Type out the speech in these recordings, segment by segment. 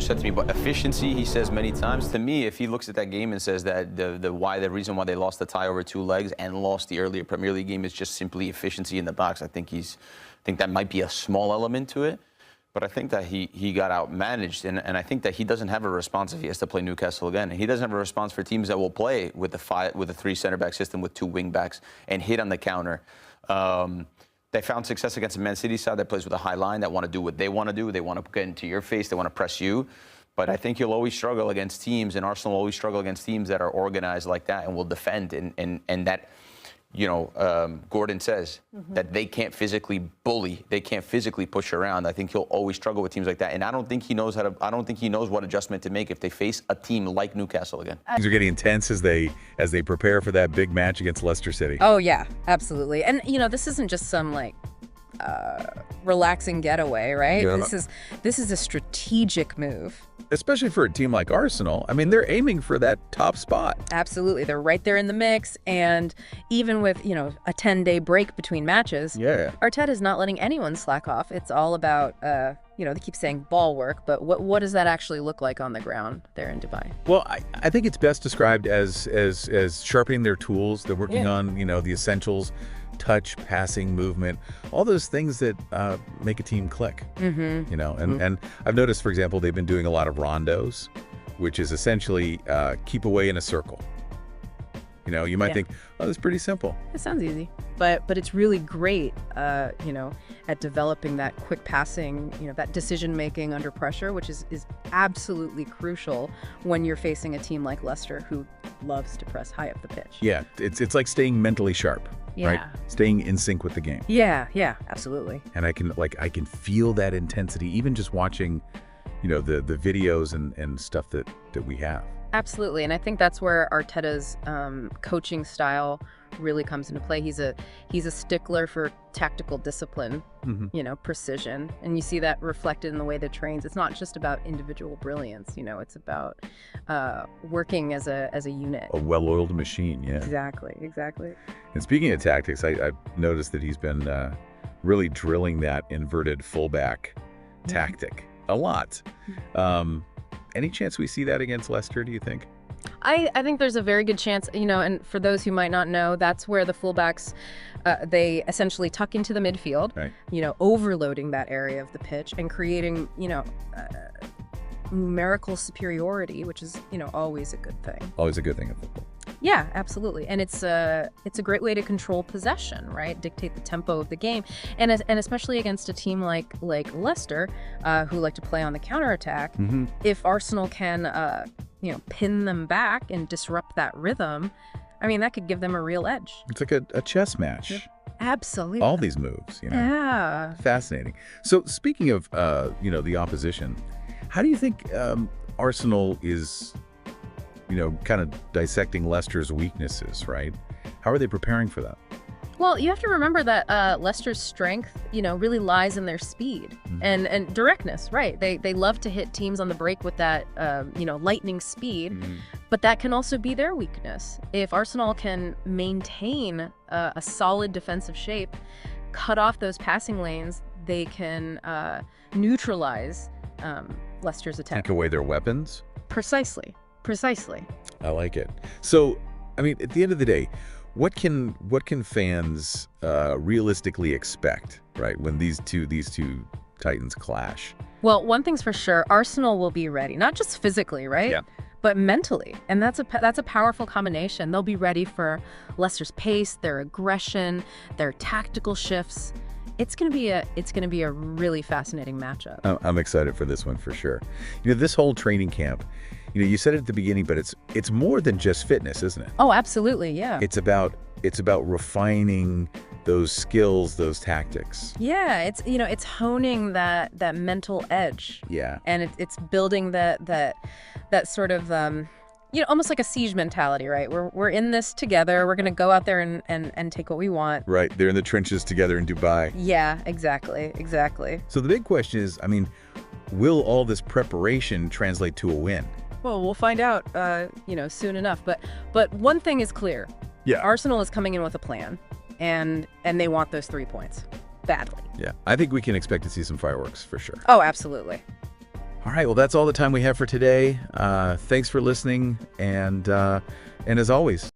just said to me, but efficiency, he says many times. To me, if he looks at that game and says that the reason why they lost the tie over 2 legs and lost the earlier Premier League game is just simply efficiency in the box, I think that might be a small element to it. But I think that he got outmanaged, and I think that he doesn't have a response if he has to play Newcastle again. And he doesn't have a response for teams that will play with the 3 center back system with 2 wing backs and hit on the counter. They found success against the Man City side that plays with a high line, that want to do what they want to do. They want to get into your face. They want to press you. But I think you'll always struggle against teams, and Arsenal will always struggle against teams that are organized like that and will defend. And that, Gordon says that they can't physically bully. They can't physically push around. I think he'll always struggle with teams like that. And I don't think he knows what adjustment to make if they face a team like Newcastle again. Things are getting intense as they prepare for that big match against Leicester City. Oh yeah, absolutely. And this isn't just some relaxing getaway, right? Yeah. This is a strategic move. Especially for a team like Arsenal. I mean, they're aiming for that top spot. Absolutely. They're right there in the mix. And even with, a 10-day break between matches, Arteta's not letting anyone slack off. It's all about, they keep saying ball work, but what does that actually look like on the ground there in Dubai? Well, I think it's best described as sharpening their tools. They're working on, the essentials. Touch, passing, movement, all those things that make a team click. And I've noticed, for example, they've been doing a lot of rondos, which is essentially keep away in a circle. You might think, oh, that's pretty simple. It sounds easy, but it's really great, at developing that quick passing, that decision making under pressure, which is absolutely crucial when you're facing a team like Leicester, who loves to press high up the pitch. Yeah, it's like staying mentally sharp. Yeah. Right? Staying in sync with the game. Yeah, absolutely. And I can feel that intensity even just watching, the videos and stuff that we have. Absolutely. And I think that's where Arteta's coaching style really comes into play. He's a stickler for tactical discipline, precision. And you see that reflected in the way that trains. It's not just about individual brilliance, it's about working as a unit. A well-oiled machine, yeah. Exactly. And speaking of tactics, I've noticed that he's been really drilling that inverted fullback tactic a lot. Any chance we see that against Leicester, do you think? I think there's a very good chance, and for those who might not know, that's where the fullbacks, they essentially tuck into the midfield, right. Overloading that area of the pitch and creating, numerical superiority, which is, always a good thing. Always a good thing in football. Yeah, absolutely. And it's a great way to control possession, right? Dictate the tempo of the game. And especially against a team like Leicester, who like to play on the counterattack, if Arsenal can, pin them back and disrupt that rhythm, I mean, that could give them a real edge. It's like a chess match. Yep. Absolutely. All these moves, Yeah. Fascinating. So speaking of, the opposition, how do you think Arsenal is, kind of dissecting Leicester's weaknesses, right? How are they preparing for that? Well, you have to remember that Leicester's strength, really lies in their speed and directness, right? They love to hit teams on the break with that, lightning speed, but that can also be their weakness. If Arsenal can maintain a solid defensive shape, cut off those passing lanes, they can neutralize Leicester's attack. Take away their weapons? Precisely. I like it. So, I mean, at the end of the day, what can fans realistically expect, right, when these two titans clash? Well, one thing's for sure, Arsenal will be ready, not just physically, right? Yeah. But mentally, and that's a powerful combination. They'll be ready for Leicester's pace, their aggression, their tactical shifts. It's gonna be a really fascinating matchup. I'm excited for this one for sure. This whole training camp, you said it at the beginning, but it's more than just fitness, isn't it? Oh, absolutely, yeah. It's about refining those skills, those tactics. Yeah, it's honing that mental edge. Yeah. And it's building that sort of almost like a siege mentality, right? We're in this together. We're going to go out there and take what we want. Right. They're in the trenches together in Dubai. Yeah, exactly. So the big question is, will all this preparation translate to a win? Well, we'll find out, soon enough. But one thing is clear. Yeah. Arsenal is coming in with a plan, and they want those 3 points badly. Yeah. I think we can expect to see some fireworks for sure. Oh, absolutely. All right, well, that's all the time we have for today. Thanks for listening, and as always,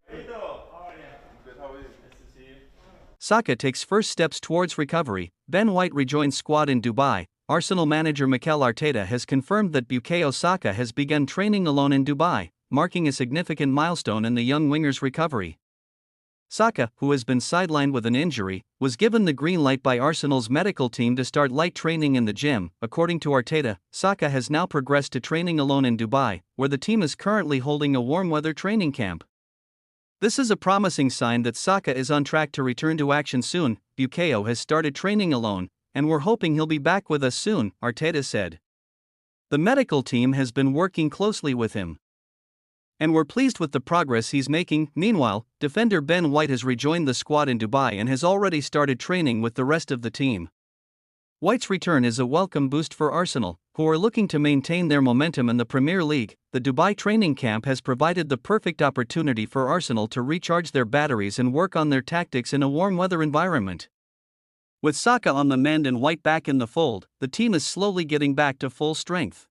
Saka takes first steps towards recovery. Ben White rejoins squad in Dubai. Arsenal manager Mikel Arteta has confirmed that Bukayo Saka has begun training alone in Dubai, marking a significant milestone in the young winger's recovery. Saka, who has been sidelined with an injury, was given the green light by Arsenal's medical team to start light training in the gym. According to Arteta, Saka has now progressed to training alone in Dubai, where the team is currently holding a warm weather training camp. This is a promising sign that Saka is on track to return to action soon. Bukayo has started training alone, and we're hoping he'll be back with us soon, Arteta said. The medical team has been working closely with him, and we're pleased with the progress he's making. Meanwhile, defender Ben White has rejoined the squad in Dubai and has already started training with the rest of the team. White's return is a welcome boost for Arsenal, who are looking to maintain their momentum in the Premier League. The Dubai training camp has provided the perfect opportunity for Arsenal to recharge their batteries and work on their tactics in a warm weather environment. With Saka on the mend and White back in the fold, the team is slowly getting back to full strength.